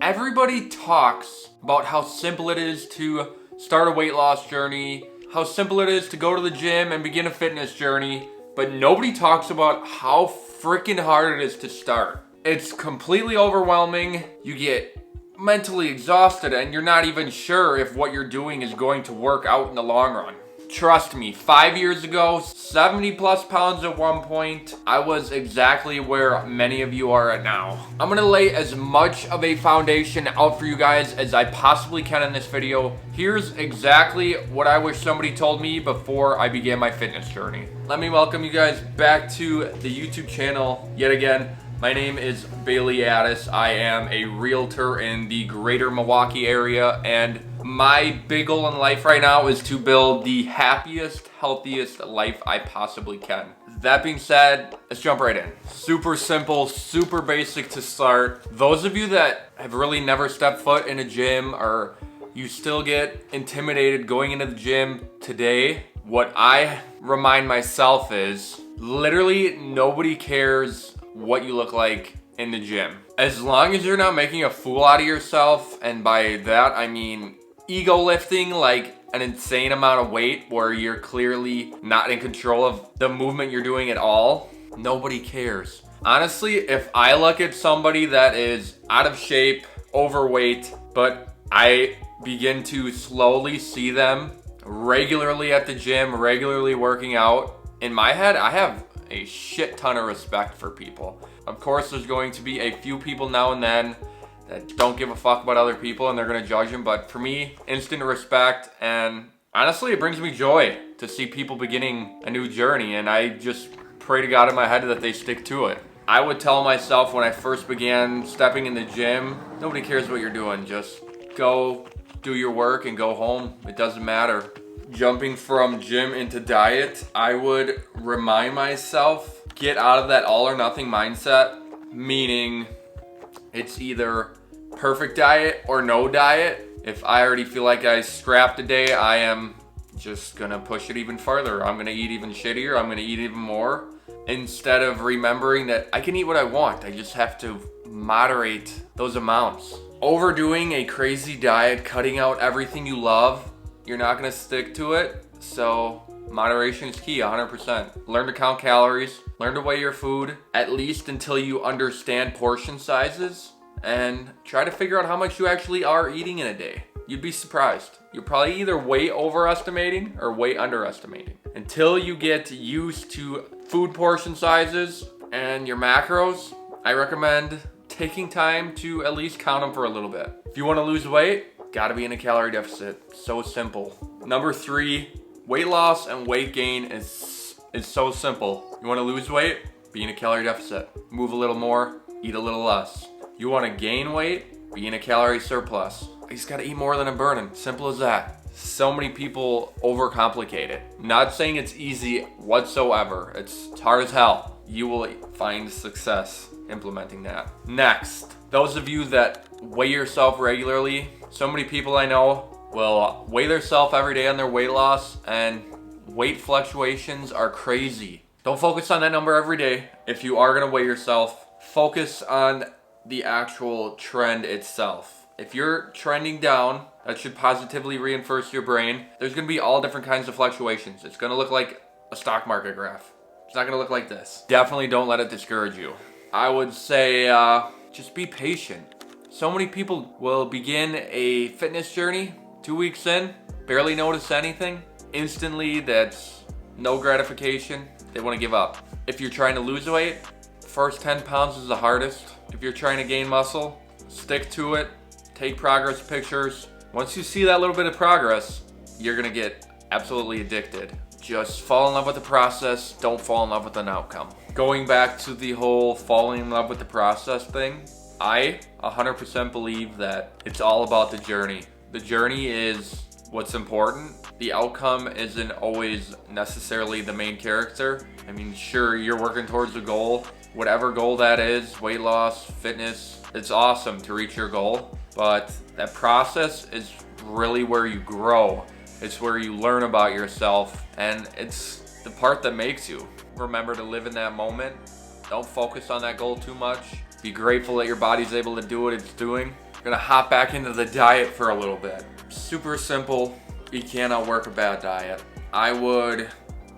Everybody talks about how simple it is to start a weight loss journey, how simple it is to go to the gym and begin a fitness journey, but nobody talks about how freaking hard it is to start. It's completely overwhelming. You get mentally exhausted and you're not even sure if what you're doing is going to work out in the long run. Trust me, 5 years ago, 70 plus pounds at one point, I was exactly where many of you are at now. I'm gonna lay as much of a foundation out for you guys as I possibly can in this video. Here's exactly what I wish somebody told me before I began my fitness journey. Let me welcome you guys back to the YouTube channel yet again. My name is bailaddis. I am a realtor in the greater Milwaukee area, and my big goal in life right now is to build the happiest, healthiest life I possibly can. That being said, let's jump right in. Super simple, super basic to start. Those of you that have really never stepped foot in a gym, or you still get intimidated going into the gym today, what I remind myself is literally nobody cares what you look like in the gym. As long as you're not making a fool out of yourself, and by that I mean ego lifting like an insane amount of weight where you're clearly not in control of the movement you're doing at all, nobody cares. Honestly, if I look at somebody that is out of shape, overweight, but I begin to slowly see them regularly at the gym, regularly working out, in my head, I have a shit ton of respect for people. Of course, there's going to be a few people now and then that don't give a fuck about other people and they're gonna judge them, but for me, instant respect, and honestly, it brings me joy to see people beginning a new journey, and I just pray to God in my head that they stick to it. I would tell myself when I first began stepping in the gym, nobody cares what you're doing, just go do your work and go home. It doesn't matter. Jumping from gym into diet, I would remind myself, get out of that all or nothing mindset, meaning it's either perfect diet or no diet. If I already feel like I scrapped a day, I am just gonna push it even further. I'm gonna eat even shittier, I'm gonna eat even more, instead of remembering that I can eat what I want. I just have to moderate those amounts. Overdoing a crazy diet, cutting out everything you love, you're not gonna stick to it, so moderation is key, 100%. Learn to count calories, learn to weigh your food, at least until you understand portion sizes, and try to figure out how much you actually are eating in a day. You'd be surprised. You're probably either way overestimating or way underestimating. Until you get used to food portion sizes and your macros, I recommend taking time to at least count them for a little bit. If you wanna lose weight, gotta be in a calorie deficit. So simple. Number 3, weight loss and weight gain is so simple. You wanna lose weight? Be in a calorie deficit. Move a little more, eat a little less. You wanna gain weight? Be in a calorie surplus. You just gotta eat more than I'm burning. Simple as that. So many people overcomplicate it. Not saying it's easy whatsoever. It's hard as hell. You will find success implementing that. Next, those of you that weigh yourself regularly, so many people I know will weigh themselves every day on their weight loss, and weight fluctuations are crazy. Don't focus on that number every day. If you are gonna weigh yourself, focus on the actual trend itself. If you're trending down, that should positively reinforce your brain. There's gonna be all different kinds of fluctuations. It's gonna look like a stock market graph. It's not gonna look like this. Definitely don't let it discourage you. I would say just be patient. So many people will begin a fitness journey 2 weeks in, barely notice anything. Instantly, that's no gratification. They want to give up. If you're trying to lose weight, first 10 pounds is the hardest. If you're trying to gain muscle, stick to it. Take progress pictures. Once you see that little bit of progress, you're gonna get absolutely addicted. Just fall in love with the process. Don't fall in love with an outcome. Going back to the whole falling in love with the process thing, I 100% believe that it's all about the journey. The journey is what's important. The outcome isn't always necessarily the main character. I mean, sure, you're working towards a goal. Whatever goal that is, weight loss, fitness, it's awesome to reach your goal. But that process is really where you grow. It's where you learn about yourself, and it's the part that makes you. Remember to live in that moment. Don't focus on that goal too much. Be grateful that your body's able to do what it's doing. Gonna hop back into the diet for a little bit. Super simple. You cannot work a bad diet. I would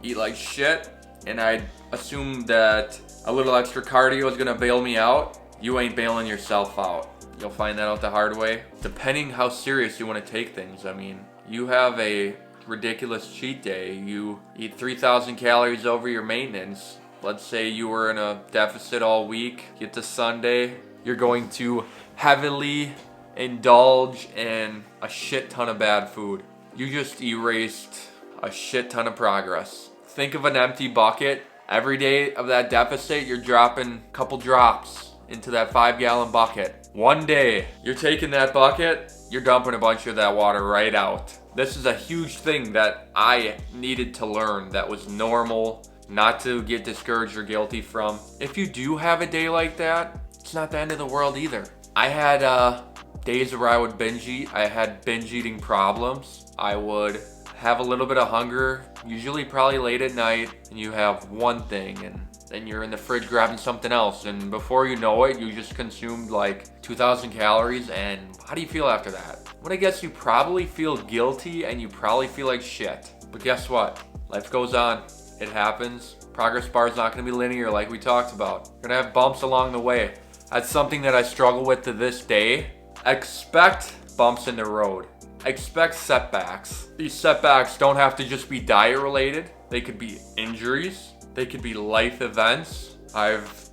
eat like shit, and I'd assume that a little extra cardio is gonna bail me out. You ain't bailing yourself out. You'll find that out the hard way. Depending how serious you want to take things. I mean, you have a ridiculous cheat day. You eat 3,000 calories over your maintenance. Let's say you were in a deficit all week. Get to Sunday, you're going to heavily indulge in a shit ton of bad food. You just erased a shit ton of progress. Think of an empty bucket. Every day of that deficit, you're dropping a couple drops into that 5-gallon bucket. One day, you're taking that bucket, you're dumping a bunch of that water right out. This is a huge thing that I needed to learn that was normal, not to get discouraged or guilty from. If you do have a day like that, it's not the end of the world either. I had days where I would binge eat. I had binge eating problems. I would have a little bit of hunger, usually probably late at night, and you have one thing, and then you're in the fridge grabbing something else, and before you know it, you just consumed like 2,000 calories, and how do you feel after that? Well, I guess you probably feel guilty, and you probably feel like shit. But guess what? Life goes on. It happens. Progress bar is not going to be linear like we talked about. You're going to have bumps along the way. That's something that I struggle with to this day. Expect bumps in the road. Expect setbacks. These setbacks don't have to just be diet related. They could be injuries. They could be life events. I've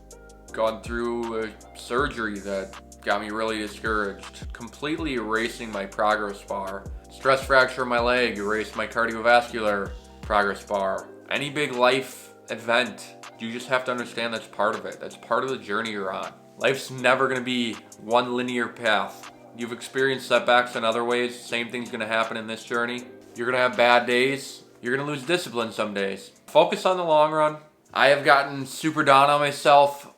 gone through a surgery that got me really discouraged. Completely erasing my progress bar. Stress fracture in my leg erased my cardiovascular progress bar. Any big life event, you just have to understand that's part of it. That's part of the journey you're on. Life's never gonna be one linear path. You've experienced setbacks in other ways. Same thing's gonna happen in this journey. You're gonna have bad days. You're gonna lose discipline some days. Focus on the long run. I have gotten super down on myself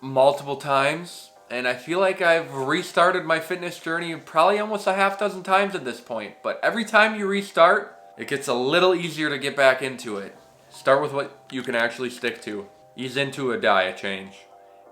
multiple times, and I feel like I've restarted my fitness journey probably almost a half dozen times at this point. But every time you restart, it gets a little easier to get back into it. Start with what you can actually stick to. Ease into a diet change.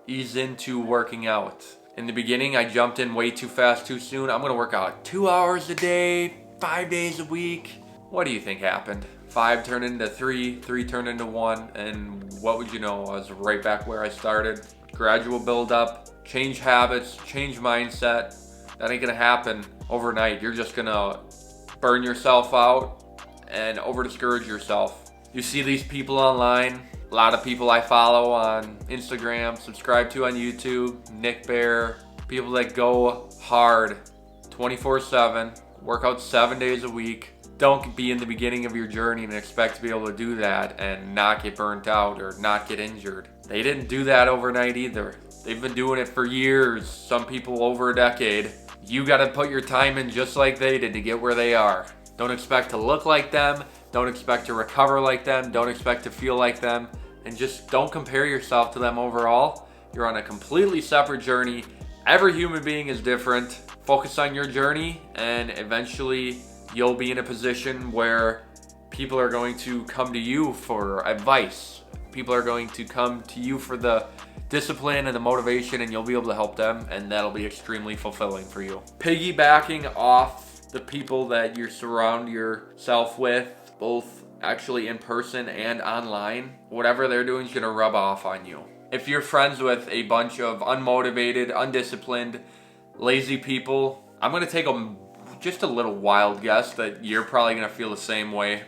Ease into working out. In the beginning, I jumped in way too fast, too soon. I'm gonna work out 2 hours a day, 5 days a week. What do you think happened? 5 turned into 3, 3 turned into 1, and what would you know? I was right back where I started. Gradual build up, change habits, change mindset. That ain't gonna happen overnight. You're just gonna burn yourself out and over discourage yourself. You see these people online. A lot of people I follow on Instagram, subscribe to on YouTube, Nick Bear, people that go hard 24/7, work out 7 days a week. Don't be in the beginning of your journey and expect to be able to do that and not get burnt out or not get injured. They didn't do that overnight either. They've been doing it for years, some people over a decade. You gotta put your time in just like they did to get where they are. Don't expect to look like them, don't expect to recover like them, don't expect to feel like them, and just don't compare yourself to them overall. You're on a completely separate journey. Every human being is different. Focus on your journey, and eventually you'll be in a position where people are going to come to you for advice. People are going to come to you for the discipline and the motivation, and you'll be able to help them, and that'll be extremely fulfilling for you. Piggybacking off the people that you surround yourself with, both actually in person and online, whatever they're doing is gonna rub off on you. If you're friends with a bunch of unmotivated, undisciplined, lazy people, I'm gonna take just a little wild guess that you're probably gonna feel the same way,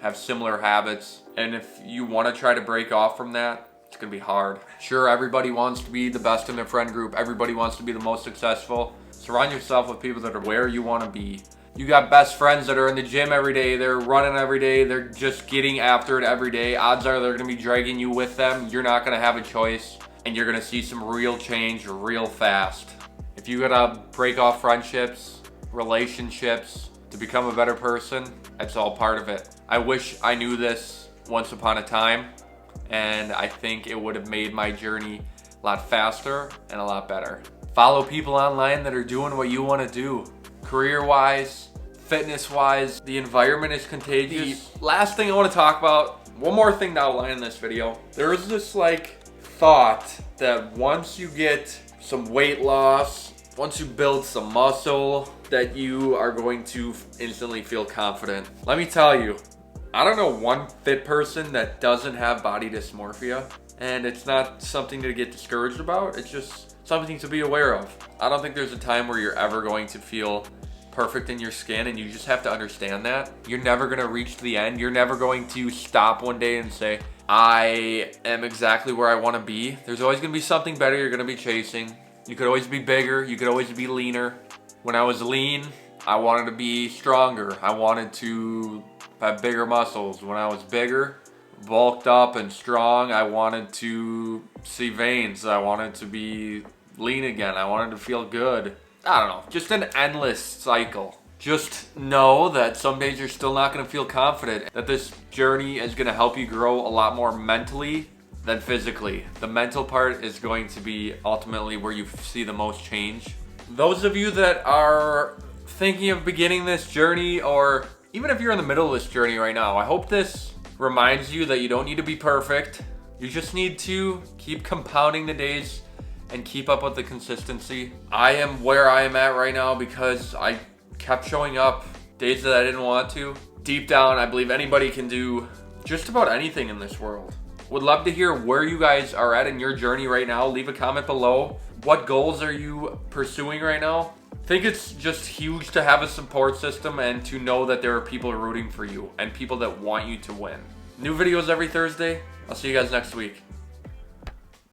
have similar habits, and if you wanna try to break off from that, it's gonna be hard. Sure, everybody wants to be the best in their friend group, everybody wants to be the most successful. Surround yourself with people that are where you wanna be. You got best friends that are in the gym every day, they're running every day, they're just getting after it every day. Odds are they're gonna be dragging you with them. You're not gonna have a choice, and you're gonna see some real change real fast. If you gotta break off friendships, relationships to become a better person, that's all part of it. I wish I knew this once upon a time, and I think it would have made my journey a lot faster and a lot better. Follow people online that are doing what you wanna do. Career-wise, fitness-wise, the environment is contagious. The last thing I want to talk about, one more thing to outline in this video. There is this thought that once you get some weight loss, once you build some muscle, that you are going to instantly feel confident. Let me tell you, I don't know one fit person that doesn't have body dysmorphia, and it's not something to get discouraged about. It's just something to be aware of. I don't think there's a time where you're ever going to feel perfect in your skin, and you just have to understand that. You're never gonna reach the end. You're never going to stop one day and say, I am exactly where I wanna be. There's always gonna be something better you're gonna be chasing. You could always be bigger, you could always be leaner. When I was lean, I wanted to be stronger. I wanted to have bigger muscles. When I was bigger, bulked up and strong, I wanted to see veins. I wanted to be lean again. I wanted to feel good. I don't know, just an endless cycle. Just know that some days you're still not gonna feel confident, that this journey is gonna help you grow a lot more mentally than physically. The mental part is going to be ultimately where you see the most change. Those of you that are thinking of beginning this journey, or even if you're in the middle of this journey right now, I hope this reminds you that you don't need to be perfect. You just need to keep compounding the days and keep up with the consistency. I am where I am at right now because I kept showing up days that I didn't want to. Deep down, I believe anybody can do just about anything in this world. Would love to hear where you guys are at in your journey right now. Leave a comment below. What goals are you pursuing right now? I think it's just huge to have a support system and to know that there are people rooting for you and people that want you to win. New videos every Thursday. I'll see you guys next week.